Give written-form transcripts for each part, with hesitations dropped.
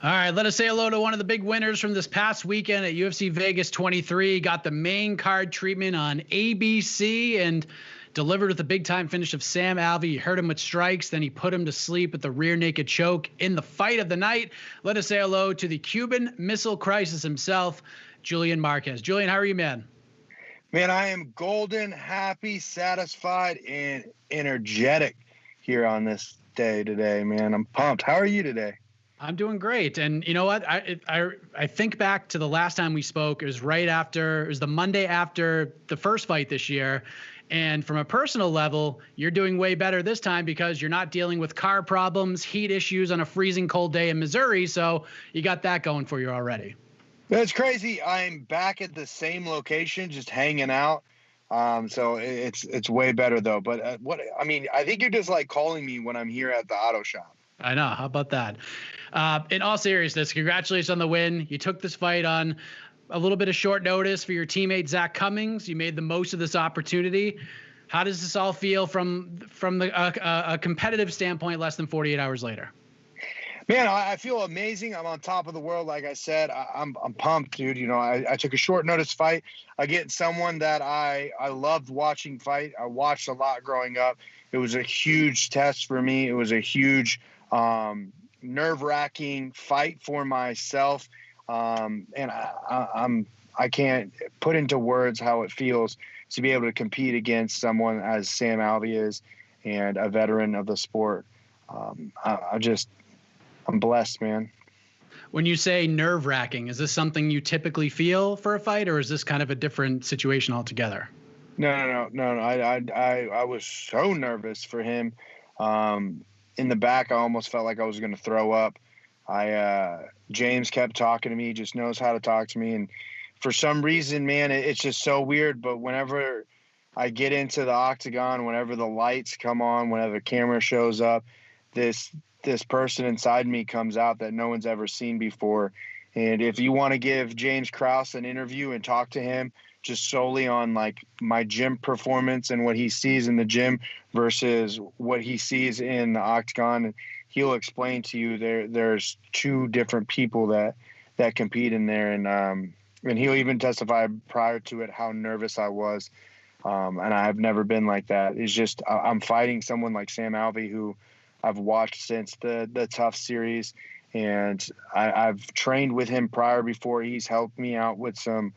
All right, let us say hello to one of the big winners from this past weekend at UFC Vegas 23. Got the main card treatment on ABC and delivered with a big-time finish of Sam Alvey. He hurt him with strikes, then he put him to sleep with the rear naked choke in the fight of the night. Let us say hello to the Cuban Missile Crisis himself, Julian Marquez. Julian, how are you, man? Man, I am golden, happy, satisfied, and energetic here on this day today, man. I'm pumped. How are you today? I'm doing great. And you know what? I think back to the last time we spoke. It was the Monday after the first fight this year. And from a personal level, you're doing way better this time because you're not dealing with car problems, heat issues on a freezing cold day in Missouri. So you got that going for you already. It's crazy. I'm back at the same location, just hanging out. So it's way better though. But I think you're just like calling me when I'm here at the auto shop. I know. How about that? In all seriousness, congratulations on the win. You took this fight on a little bit of short notice for your teammate, Zach Cummings. You made the most of this opportunity. How does this all feel from a competitive standpoint less than 48 hours later? Man, I feel amazing. I'm on top of the world. Like I said, I'm pumped, dude. You know, I took a short notice fight against someone that I loved watching fight. I watched a lot growing up. It was a huge test for me. It was a huge nerve-wracking fight for myself. And I can't put into words how it feels to be able to compete against someone as Sam Alvey is and a veteran of the sport. I'm blessed, man. When you say nerve-wracking, is this something you typically feel for a fight, or is this kind of a different situation altogether? No. I was so nervous for him. In the back, I almost felt like I was going to throw up. James kept talking to me, just knows how to talk to me. And for some reason, man, it's just so weird. But whenever I get into the octagon, whenever the lights come on, whenever the camera shows up, this person inside me comes out that no one's ever seen before. And if you want to give James Krause an interview and talk to him just solely on like my gym performance and what he sees in the gym versus what he sees in the octagon, he'll explain to you there's two different people that compete in there. And he'll even testify prior to it how nervous I was. And I've never been like that. It's just I'm fighting someone like Sam Alvey, who I've watched since the Tough series, and I've trained with him prior before. He's helped me out with some,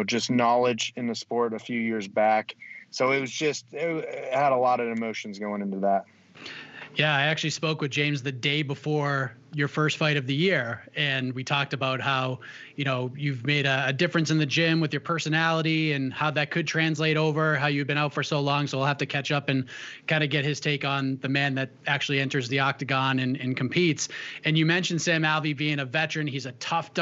just knowledge in the sport a few years back. So it had a lot of emotions going into that. Yeah, I actually spoke with James the day before your first fight of the year, and we talked about how, you've made a difference in the gym with your personality and how that could translate over, how you've been out for so long. So we'll have to catch up and kind of get his take on the man that actually enters the octagon and competes. And you mentioned Sam Alvey being a veteran. He's a tough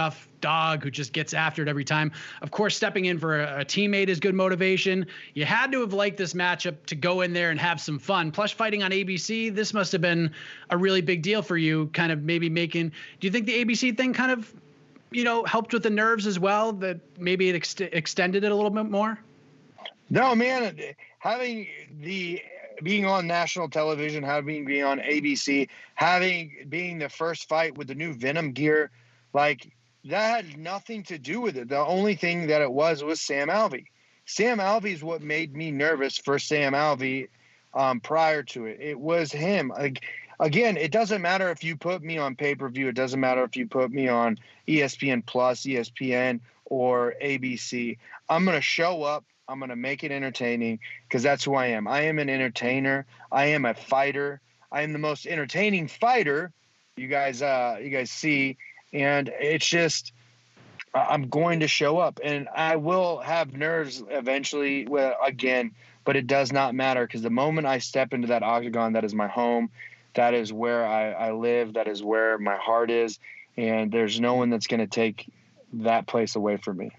dog who just gets after it every time. Of course, stepping in for a teammate is good motivation. You had to have liked this matchup to go in there and have some fun. Plus, fighting on ABC, this must have been a really big deal for you, kind of maybe do you think the ABC thing kind of, helped with the nerves as well, that maybe it extended it a little bit more? No, man, being on national television, being on ABC, being the first fight with the new Venom gear, like that had nothing to do with it. The only thing that it was Sam Alvey. Sam Alvey is what made me nervous for Sam Alvey prior to it. It was him. Like, again, it doesn't matter if you put me on pay-per-view. It doesn't matter if you put me on ESPN Plus, ESPN, or ABC. I'm going to show up. I'm going to make it entertaining because that's who I am. I am an entertainer. I am a fighter. I am the most entertaining fighter you guys see. And it's just, I'm going to show up, and I will have nerves eventually again, but it does not matter because the moment I step into that octagon, that is my home. That is where I live. That is where my heart is. And there's no one that's going to take that place away from me.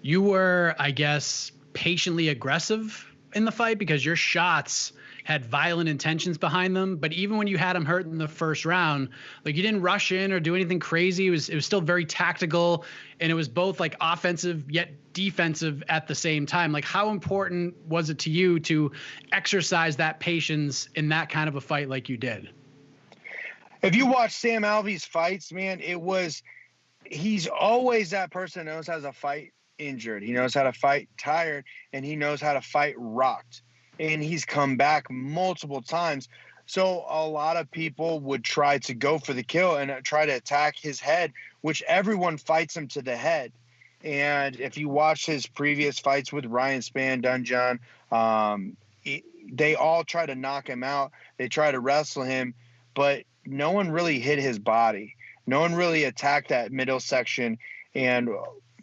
You were, I guess, patiently aggressive in the fight because your shots had violent intentions behind them. But even when you had him hurt in the first round, like you didn't rush in or do anything crazy. It was still very tactical, and it was both like offensive yet defensive at the same time. Like, how important was it to you to exercise that patience in that kind of a fight like you did? If you watch Sam Alvey's fights, man, he's always that person that knows how to fight injured. He knows how to fight tired, and he knows how to fight rocked. And he's come back multiple times. So a lot of people would try to go for the kill and try to attack his head, which everyone fights him to the head. And if you watch his previous fights with Ryan Spann, Dungeon, they all try to knock him out. They try to wrestle him, but no one really hit his body. No one really attacked that middle section. And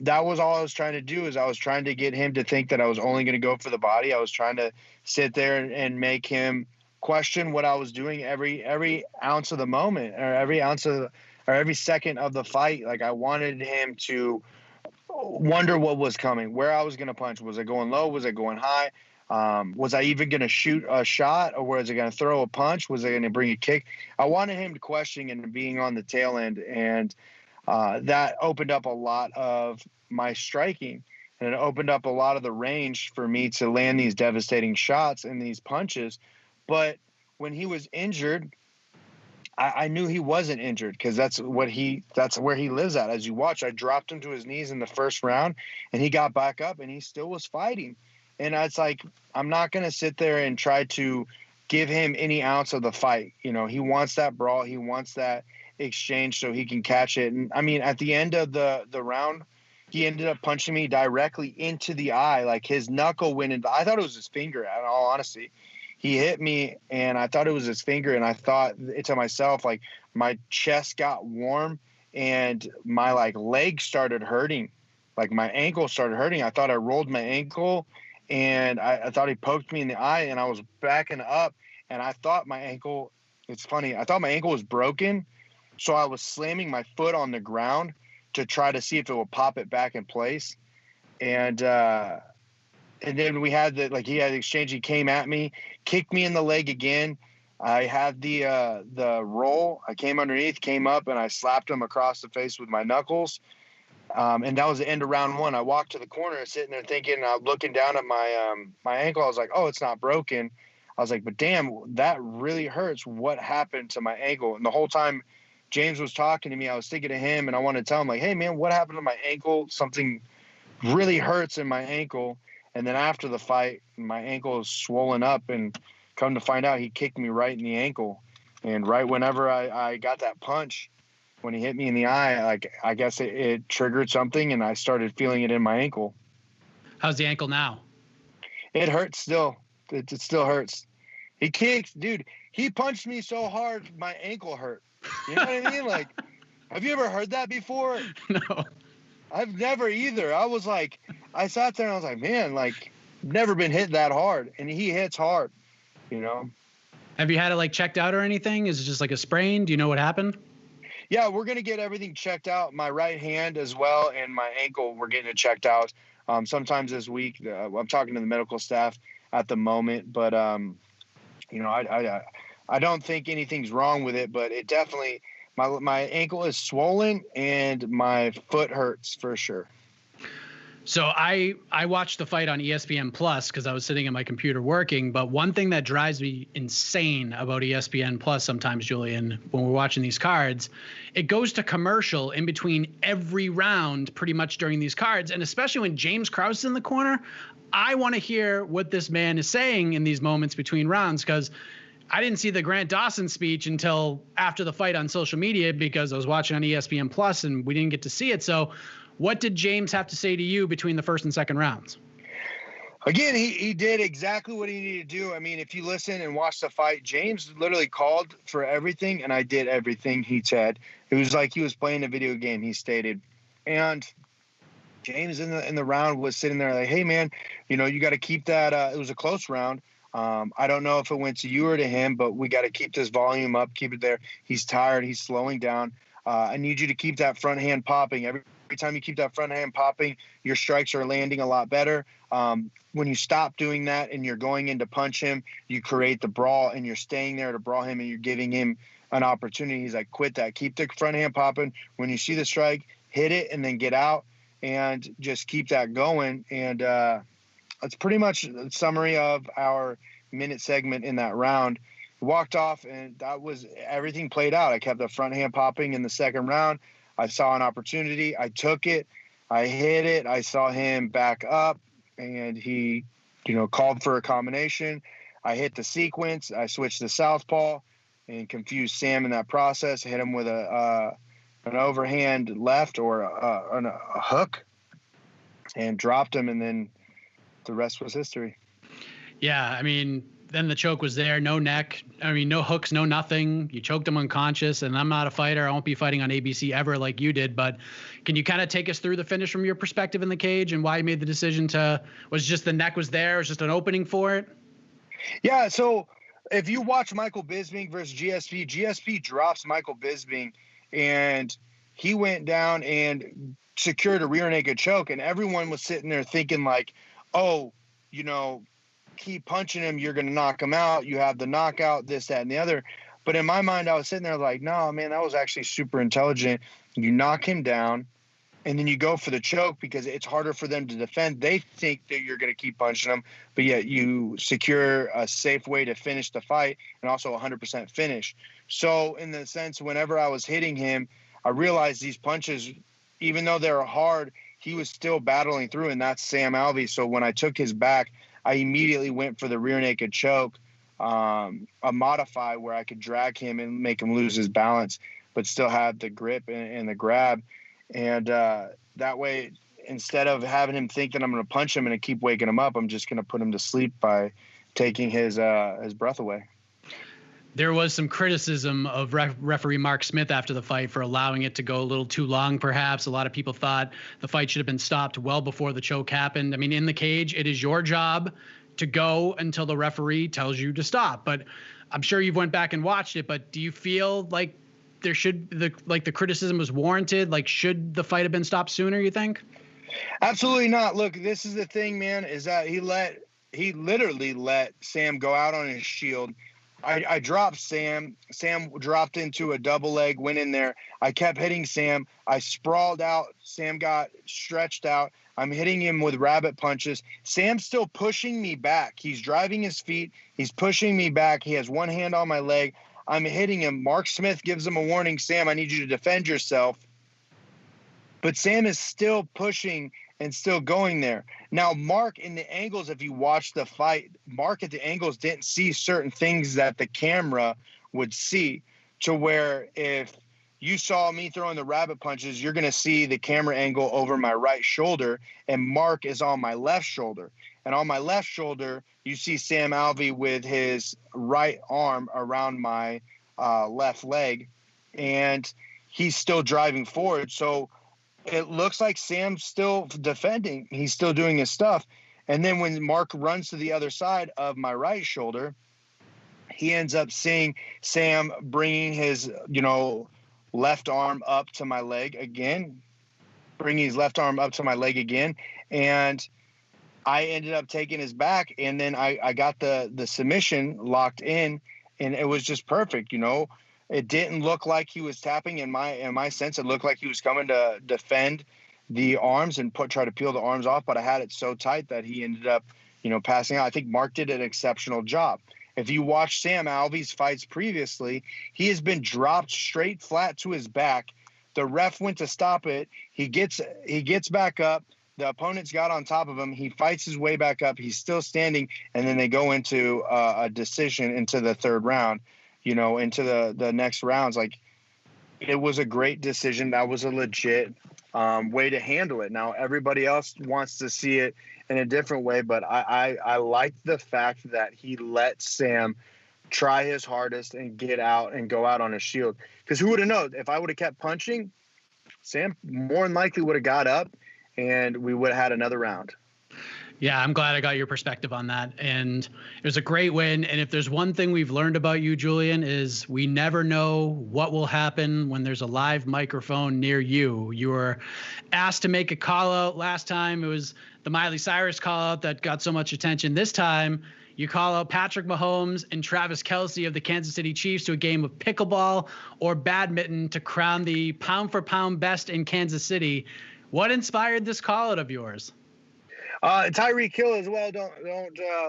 that was all I was trying to do, is I was trying to get him to think that I was only going to go for the body. I was trying to sit there and make him question what I was doing every ounce of the moment, or every second of the fight. Like, I wanted him to wonder what was coming, where I was going to punch. Was it going low? Was it going high? Was I even going to shoot a shot, or was I going to throw a punch? Was I going to bring a kick? I wanted him to question and being on the tail end, and that opened up a lot of my striking, and it opened up a lot of the range for me to land these devastating shots and these punches. But when he was injured, I knew he wasn't injured, because that's where he lives at. As you watch, I dropped him to his knees in the first round, and he got back up, and he still was fighting. And it's like, I'm not going to sit there and try to give him any ounce of the fight. You know, he wants that brawl. He wants that exchange so he can catch it. And I mean, at the end of the round, he ended up punching me directly into the eye. Like, his knuckle went into, I thought it was his finger, in all honesty. He hit me, and I thought it was his finger, and I thought to myself, like, my chest got warm, and my, like, leg started hurting. Like, my ankle started hurting. I thought I rolled my ankle, and I thought he poked me in the eye, and I was backing up, and I thought my ankle – it's funny. I thought my ankle was broken, so I was slamming my foot on the ground to try to see if it would pop it back in place. And then we had he had the exchange. He came at me, kicked me in the leg again. I had the roll. I came underneath, came up, and I slapped him across the face with my knuckles. And that was the end of round one. I walked to the corner, sitting there thinking, looking down at my ankle. I was like, oh, it's not broken. I was like, but damn, that really hurts. What happened to my ankle? And the whole time James was talking to me, I was thinking of him, and I wanted to tell him, like, hey, man, what happened to my ankle? Something really hurts in my ankle. And then after the fight, my ankle is swollen up, and come to find out, he kicked me right in the ankle. And right whenever I got that punch, when he hit me in the eye, like, I guess it triggered something, and I started feeling it in my ankle. How's the ankle now? It hurts still. It still hurts. He kicked, dude. He punched me so hard, my ankle hurt. You know what I mean? Like, have you ever heard that before? No. I've never either. I was like, I sat there and I was like, man, like, never been hit that hard. And he hits hard, you know? Have you had it, like, checked out or anything? Is it just like a sprain? Do you know what happened? Yeah, we're going to get everything checked out. My right hand as well, and my ankle, we're getting it checked out sometimes this week. I'm talking to the medical staff at the moment, but, you know, I don't think anything's wrong with it, but it definitely, my ankle is swollen and my foot hurts for sure. So I watched the fight on ESPN Plus because I was sitting at my computer working. But one thing that drives me insane about ESPN Plus sometimes, Julian, when we're watching these cards, it goes to commercial in between every round pretty much during these cards. And especially when James Krause is in the corner, I want to hear what this man is saying in these moments between rounds, because I didn't see the Grant Dawson speech until after the fight on social media because I was watching on ESPN Plus and we didn't get to see it. So what did James have to say to you between the first and second rounds? Again, he did exactly what he needed to do. I mean, if you listen and watch the fight, James literally called for everything, and I did everything he said. It was like he was playing a video game, he stated. And James in the round was sitting there like, hey, man, you know, you got to keep that. It was a close round. I don't know if it went to you or to him, but we got to keep this volume up, keep it there. He's tired. He's slowing down. I need you to keep that front hand popping. Every time you keep that front hand popping, your strikes are landing a lot better. When you stop doing that and you're going in to punch him, you create the brawl and you're staying there to brawl him and you're giving him an opportunity. He's like, quit that. Keep the front hand popping. When you see the strike, hit it and then get out and just keep that going. And that's pretty much a summary of our minute segment in that round. walked off, and that was everything played out. I kept the front hand popping in the second round. I saw an opportunity. I took it. I hit it. I saw him back up, and he, called for a combination. I hit the sequence. I switched to southpaw and confused Sam in that process. Hit him with an overhand left or a hook and dropped him, and then the rest was history. Yeah, I mean, then the choke was there, no neck. I mean, no hooks, no nothing. You choked him unconscious, and I'm not a fighter. I won't be fighting on ABC ever like you did, but can you kind of take us through the finish from your perspective in the cage and why you made the decision was just the neck was there? Was just an opening for it? Yeah, so if you watch Michael Bisping versus GSP drops Michael Bisping, and he went down and secured a rear naked choke, and everyone was sitting there thinking like, oh, keep punching him, you're going to knock him out. You have the knockout, this, that, and the other. But in my mind, I was sitting there like, no, man, that was actually super intelligent. You knock him down, and then you go for the choke because it's harder for them to defend. They think that you're going to keep punching them, but yet you secure a safe way to finish the fight and also 100% finish. So in the sense, whenever I was hitting him, I realized these punches, even though they were hard, he was still battling through, and that's Sam Alvey. So when I took his back, I immediately went for the rear naked choke, a modify where I could drag him and make him lose his balance, but still have the grip and the grab. And that way, instead of having him think that I'm going to punch him and keep waking him up, I'm just going to put him to sleep by taking his breath away. There was some criticism of referee Mark Smith after the fight for allowing it to go a little too long, perhaps. A lot of people thought the fight should have been stopped well before the choke happened. I mean, in the cage, it is your job to go until the referee tells you to stop. But I'm sure you've went back and watched it, but do you feel like the criticism was warranted? Like, should the fight have been stopped sooner, you think? Absolutely not. Look, this is the thing, man, is that he literally let Sam go out on his shield. I dropped Sam. Sam dropped into a double leg, went in there. I kept hitting Sam. I sprawled out. Sam got stretched out. I'm hitting him with rabbit punches. Sam's still pushing me back. He's driving his feet. He's pushing me back. He has one hand on my leg. I'm hitting him. Mark Smith gives him a warning. Sam, I need you to defend yourself. But Sam is still pushing and still going there. Now, Mark in the angles, if you watch the fight, Mark at the angles didn't see certain things that the camera would see, to where if you saw me throwing the rabbit punches, you're going to see the camera angle over my right shoulder, and Mark is on my left shoulder. And on my left shoulder, you see Sam Alvey with his right arm around my left leg, and he's still driving forward. So it looks like Sam's still defending. He's still doing his stuff. And then when Mark runs to the other side of my right shoulder, he ends up seeing Sam bringing his, left arm up to my leg again, And I ended up taking his back, and then I got the submission locked in, and it was just perfect, It didn't look like he was tapping. In my sense, it looked like he was coming to defend the arms and try to peel the arms off, but I had it so tight that he ended up, passing out. I think Mark did an exceptional job. If you watch Sam Alvey's fights previously, he has been dropped straight flat to his back. The ref went to stop it. He gets back up. The opponent's got on top of him. He fights his way back up. He's still standing, and then they go into a decision into the third round. Into the next rounds. Like, it was a great decision. That was a legit way to handle it. Now, everybody else wants to see it in a different way, but I like the fact that he let Sam try his hardest and get out and go out on a shield. Because who would have known? If I would have kept punching, Sam more than likely would have got up, and we would have had another round. Yeah, I'm glad I got your perspective on that. And it was a great win. And if there's one thing we've learned about you, Julian, is we never know what will happen when there's a live microphone near you. You were asked to make a call out last time. It was the Miley Cyrus call out that got so much attention. This time, you call out Patrick Mahomes and Travis Kelce of the Kansas City Chiefs to a game of pickleball or badminton to crown the pound-for-pound best in Kansas City. What inspired this call out of yours? Tyreek Hill as well. Don't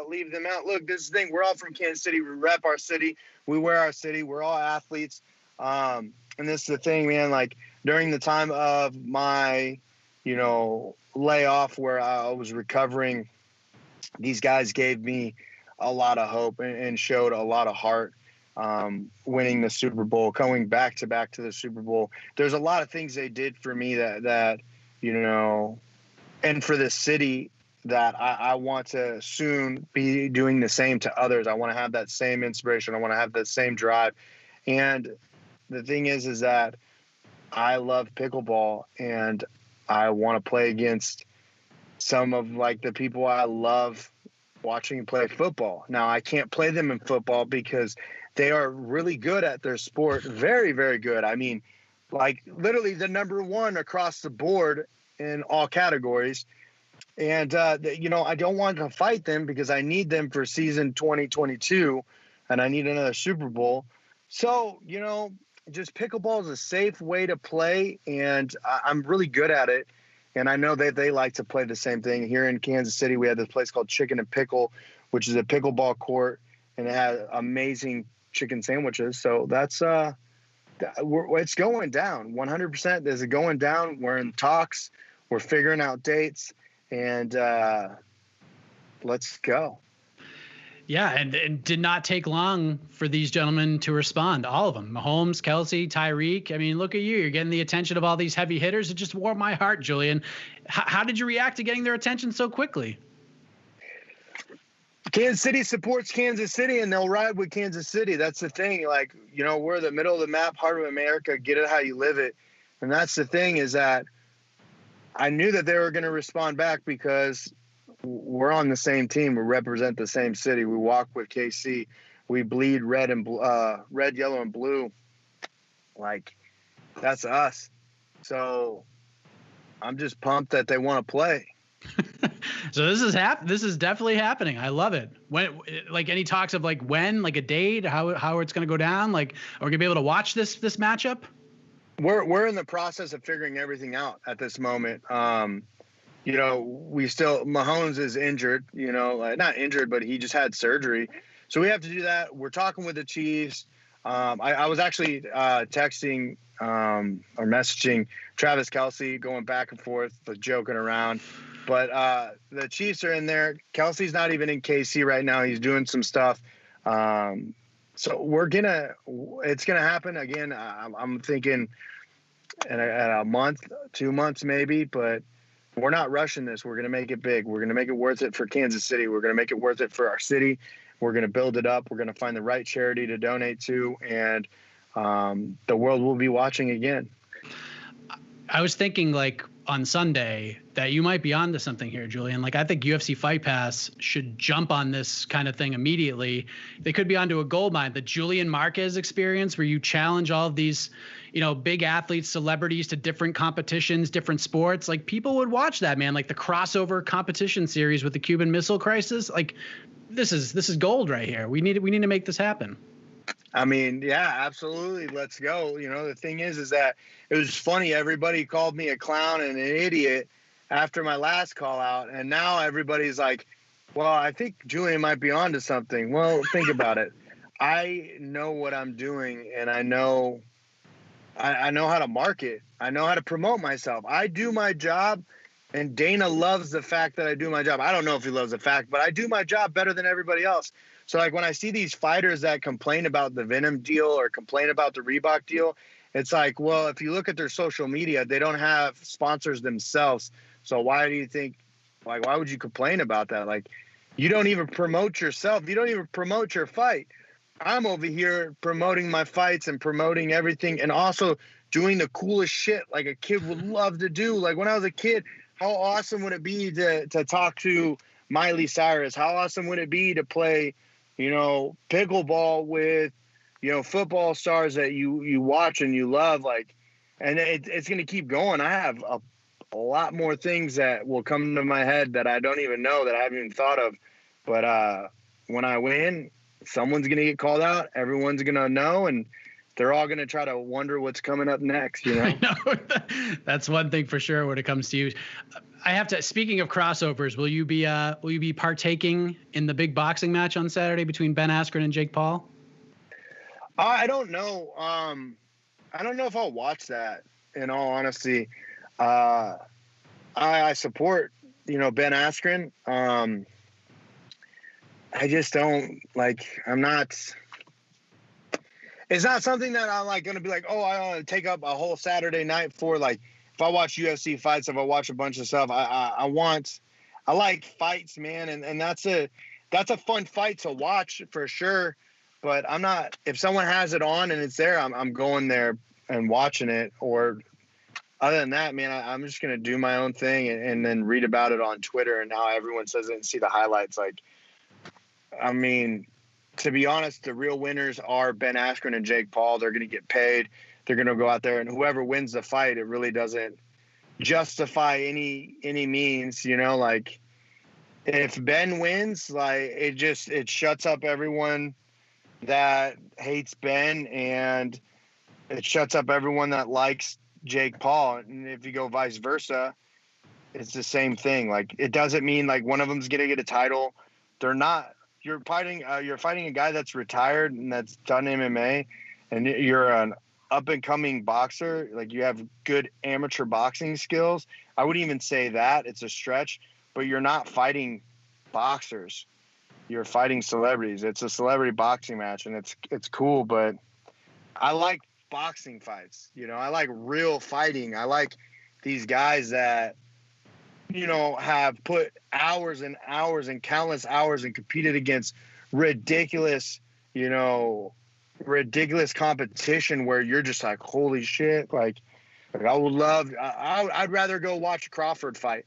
leave them out. Look, this is the thing. We're all from Kansas City. We rep our city. We wear our city. We're all athletes. And this is the thing, man, like during the time of my, layoff where I was recovering, these guys gave me a lot of hope and showed a lot of heart. Winning the Super Bowl, going back to the Super Bowl. There's a lot of things they did for me that and for the city that I want to soon be doing the same to others. I want to have that same inspiration. I want to have that same drive. And the thing is that I love pickleball, and I want to play against some of like the people I love watching play football. Now I can't play them in football because they are really good at their sport. Very, very good. I mean, like literally the number one across the board in all categories. And, I don't want to fight them because I need them for season 2022 and I need another Super Bowl. So, just pickleball is a safe way to play, and I'm really good at it. And I know that they like to play the same thing. Here in Kansas City, we have this place called Chicken and Pickle, which is a pickleball court, and it has amazing chicken sandwiches. So that's it's going down 100%. There's a going down. We're in talks. We're figuring out dates, and let's go. Yeah, and it did not take long for these gentlemen to respond. All of them, Mahomes, Kelsey, Tyreek. I mean, look at you. You're getting the attention of all these heavy hitters. It just warmed my heart, Julian. How did you react to getting their attention so quickly? Kansas City supports Kansas City, and they'll ride with Kansas City. That's the thing. Like, we're the middle of the map, heart of America. Get it how you live it. And that's the thing, is that I knew that they were going to respond back because we're on the same team. We represent the same city. We walk with KC. We bleed red, yellow, and blue. Like, that's us. So I'm just pumped that they want to play. So this is definitely happening. I love it. When, like, any talks of like when, like a date, how it's going to go down? Like, are we gonna be able to watch this matchup? We're in the process of figuring everything out at this moment. Mahomes is injured, not injured, but he just had surgery. So we have to do that. We're talking with the Chiefs. I was actually texting or messaging Travis Kelce, going back and forth, joking around. But the Chiefs are in there. Kelsey's not even in KC right now. He's doing some stuff. So it's going to happen again. I'm thinking in a month, 2 months maybe, but we're not rushing this. We're going to make it big. We're going to make it worth it for Kansas City. We're going to make it worth it for our city. We're going to build it up. We're going to find the right charity to donate to, and the world will be watching again. I was thinking, like, on Sunday that you might be onto something here, Julian. Like, I think UFC Fight Pass should jump on this kind of thing immediately. They could be onto a gold mine, the Julian Marquez experience, where you challenge all of these, big athletes, celebrities to different competitions, different sports. Like, people would watch that, man. Like the crossover competition series with the Cuban Missile Crisis. Like, this is gold right here. We need to make this happen. I mean, yeah, absolutely. Let's go. The thing is that it was funny. Everybody called me a clown and an idiot after my last call out. And now everybody's like, well, I think Julian might be onto something. Well, think about it. I know what I'm doing, and I know how to market. I know how to promote myself. I do my job, and Dana loves the fact that I do my job. I don't know if he loves the fact, but I do my job better than everybody else. So, like, when I see these fighters that complain about the Venom deal or complain about the Reebok deal, it's like, well, if you look at their social media, they don't have sponsors themselves. So why do you think, like, why would you complain about that? Like, you don't even promote yourself. You don't even promote your fight. I'm over here promoting my fights and promoting everything, and also doing the coolest shit like a kid would love to do. Like, when I was a kid, how awesome would it be to talk to Miley Cyrus? How awesome would it be to play, pickleball with, football stars that you watch and you love? Like, and it's going to keep going. I have a lot more things that will come to my head that I don't even know, that I haven't even thought of. But when I win, someone's going to get called out. Everyone's going to know, and they're all going to try to wonder what's coming up next. I know. That's one thing for sure when it comes to you. I have to, speaking of crossovers, will you be partaking in the big boxing match on Saturday between Ben Askren and Jake Paul? I don't know. I don't know if I'll watch that. In all honesty, I support Ben Askren. I just don't like. I'm not. It's not something that I'm like going to be like, oh, I want to take up a whole Saturday night for. Like, if I watch UFC fights, if I watch a bunch of stuff, I like fights, man, and that's a fun fight to watch for sure. But I'm not. If someone has it on and it's there, I'm going there and watching it. Or other than that, man, I'm just gonna do my own thing and then read about it on Twitter. And now everyone says it and see the highlights. Like, I mean, to be honest, the real winners are Ben Askren and Jake Paul. They're gonna get paid. They're gonna go out there, and whoever wins the fight, it really doesn't justify any means. Like, if Ben wins, like it shuts up everyone that hates Ben, and it shuts up everyone that likes Jake Paul. And if you go vice versa, it's the same thing. Like, it doesn't mean like one of them's gonna get a title. They're not. You're fighting a guy that's retired and that's done MMA, and you're an up and coming boxer. Like, you have good amateur boxing skills. I wouldn't even say that. It's a stretch, but you're not fighting boxers. You're fighting celebrities. It's a celebrity boxing match, and it's cool, but I like boxing fights. I like real fighting. I like these guys that have put hours and hours and countless hours and competed against ridiculous competition where you're just like, holy shit. Like I'd rather go watch a Crawford fight.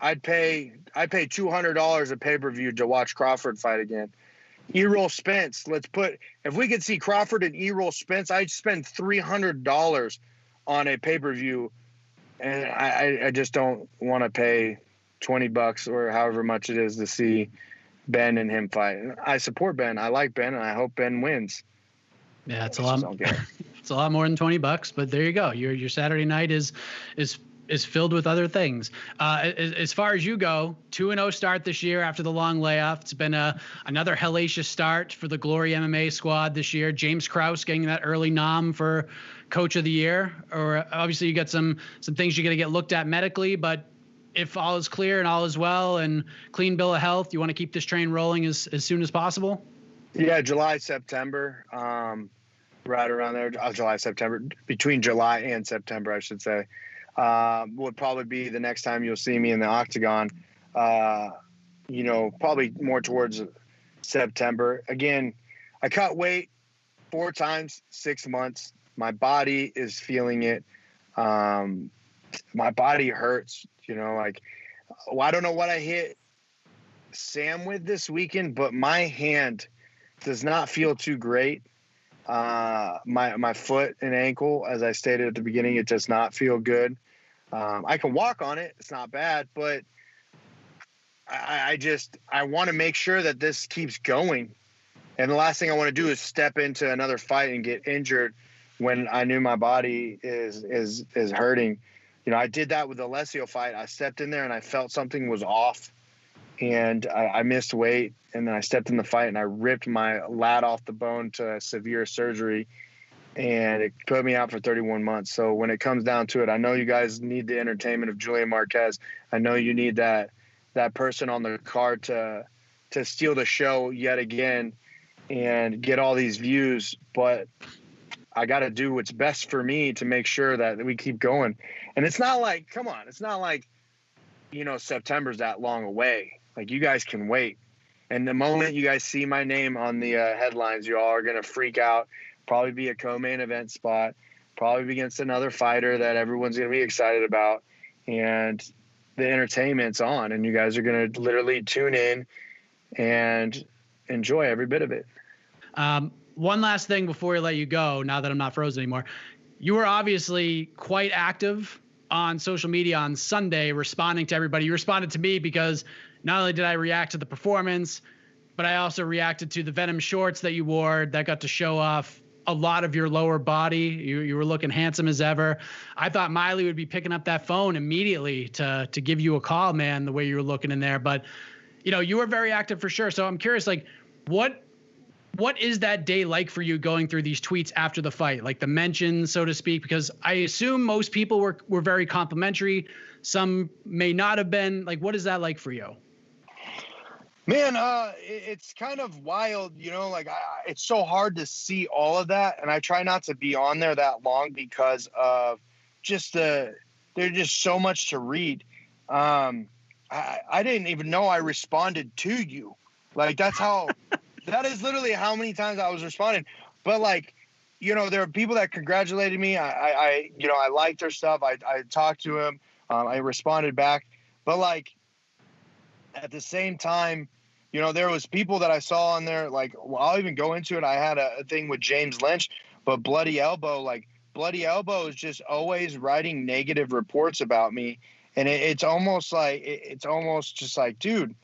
I'd pay $200 a pay-per-view to watch Crawford fight again. Errol Spence, if we could see Crawford and Errol Spence, I'd spend $300 on a pay-per-view. And I just don't want to pay $20 or however much it is to see Ben and him fight. I support Ben. I like Ben, and I hope Ben wins. Yeah, it's a lot. It's a lot more than $20, but there you go. Your Saturday night is filled with other things. As far as you go, 2-0 start this year after the long layoff. It's been another hellacious start for the Glory MMA squad this year. James Krause getting that early nom for Coach of the Year. Or obviously you got some things you got to get looked at medically, but if all is clear and all is well and clean bill of health, you want to keep this train rolling as soon as possible? Yeah, July, September, right around there. July, September, between July and September, I should say. Would probably be the next time you'll see me in the octagon. Probably more towards September. Again, I cut weight 4 times, 6 months. My body is feeling it. My body hurts, I don't know what I hit Sam with this weekend, but my hand does not feel too great. My foot and ankle, as I stated at the beginning, it does not feel good. I can walk on it. It's not bad, but I want to make sure that this keeps going. And the last thing I want to do is step into another fight and get injured when I knew my body is hurting. I did that with the Alessio fight. I stepped in there and I felt something was off, and I missed weight. And then I stepped in the fight and I ripped my lat off the bone to severe surgery, and it put me out for 31 months. So when it comes down to it, I know you guys need the entertainment of Julian Marquez. I know you need that person on the card to steal the show yet again and get all these views. But I got to do what's best for me to make sure that we keep going. And it's not like, come on, it's not like, September's that long away. Like, you guys can wait. And the moment you guys see my name on the headlines, you all are going to freak out. Probably be a co-main event spot. Probably be against another fighter that everyone's going to be excited about. And the entertainment's on. And you guys are going to literally tune in and enjoy every bit of it. One last thing before I let you go, now that I'm not frozen anymore. You were obviously quite active on social media on Sunday, responding to everybody. You responded to me because not only did I react to the performance, but I also reacted to the Venom shorts that you wore that got to show off a lot of your lower body. You were looking handsome as ever. I thought Miley would be picking up that phone immediately to give you a call, man, the way you were looking in there. But, you were very active for sure. So I'm curious, like, what What is that day like for you going through these tweets after the fight, like the mentions, so to speak? Because I assume most people were very complimentary. Some may not have been. Like, what is that like for you? Man, it's kind of wild, like it's so hard to see all of that. And I try not to be on there that long because of just there's just so much to read. I didn't even know I responded to you. Like, that is literally how many times I was responding. But like, there are people that congratulated me. I liked their stuff. I talked to him. I responded back. But like, at the same time, there was people that I saw on there, like, well, I'll even go into it. I had a thing with James Lynch, but Bloody Elbow is just always writing negative reports about me. And it's almost just like, dude,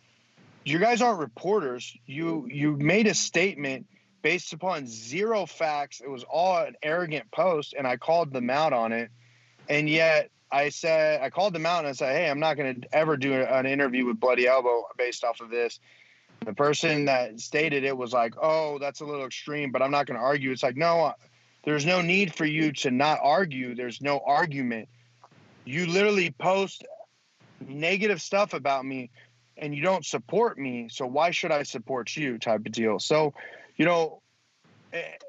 you guys aren't reporters. You made a statement based upon zero facts. It was all an arrogant post, and I called them out on it. And yet I called them out and I said, hey, I'm not going to ever do an interview with Bloody Elbow based off of this. The person that stated it was like, oh, that's a little extreme, but I'm not going to argue. It's like, no, there's no need for you to not argue. There's no argument. You literally post negative stuff about me and you don't support me. So why should I support you, type of deal? So,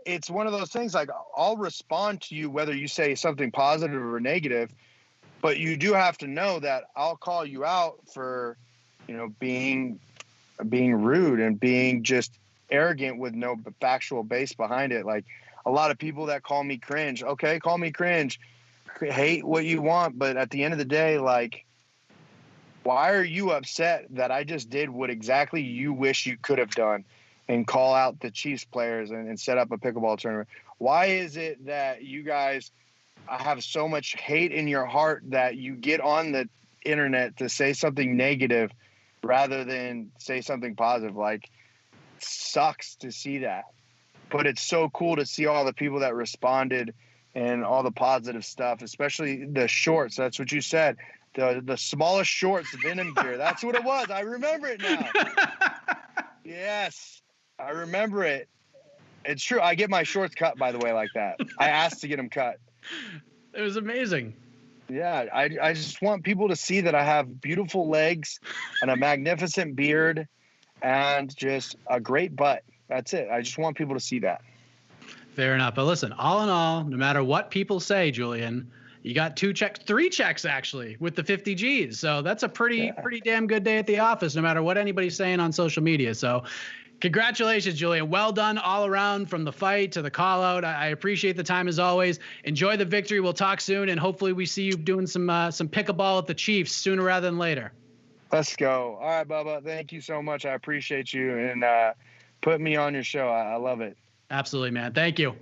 it's one of those things, like, I'll respond to you whether you say something positive or negative, but you do have to know that I'll call you out for, being rude and being just arrogant with no factual base behind it. Like, a lot of people that call me cringe. Okay, call me cringe. Hate what you want, but at the end of the day, like, why are you upset that I just did what exactly you wish you could have done and call out the Chiefs players and set up a pickleball tournament? Why is it that you guys have so much hate in your heart that you get on the internet to say something negative rather than say something positive? Like, sucks to see that, but it's so cool to see all the people that responded and all the positive stuff, especially the shorts. That's what you said. The smallest shorts, Venom gear. That's what it was. I remember it now. Yes, I remember it. It's true. I get my shorts cut, by the way, like that. I asked to get them cut. It was amazing. Yeah, I just want people to see that I have beautiful legs and a magnificent beard and just a great butt. That's it. I just want people to see that. Fair enough. But listen, all in all, no matter what people say, Julian, you got 3 checks actually with the 50 G's. So that's a pretty damn good day at the office, no matter what anybody's saying on social media. So congratulations, Julian. Well done all around, from the fight to the call out. I appreciate the time as always. Enjoy the victory. We'll talk soon, and hopefully we see you doing some pickleball with the Chiefs sooner rather than later. Let's go. All right, Bubba. Thank you so much. I appreciate you and put me on your show. I love it. Absolutely, man. Thank you.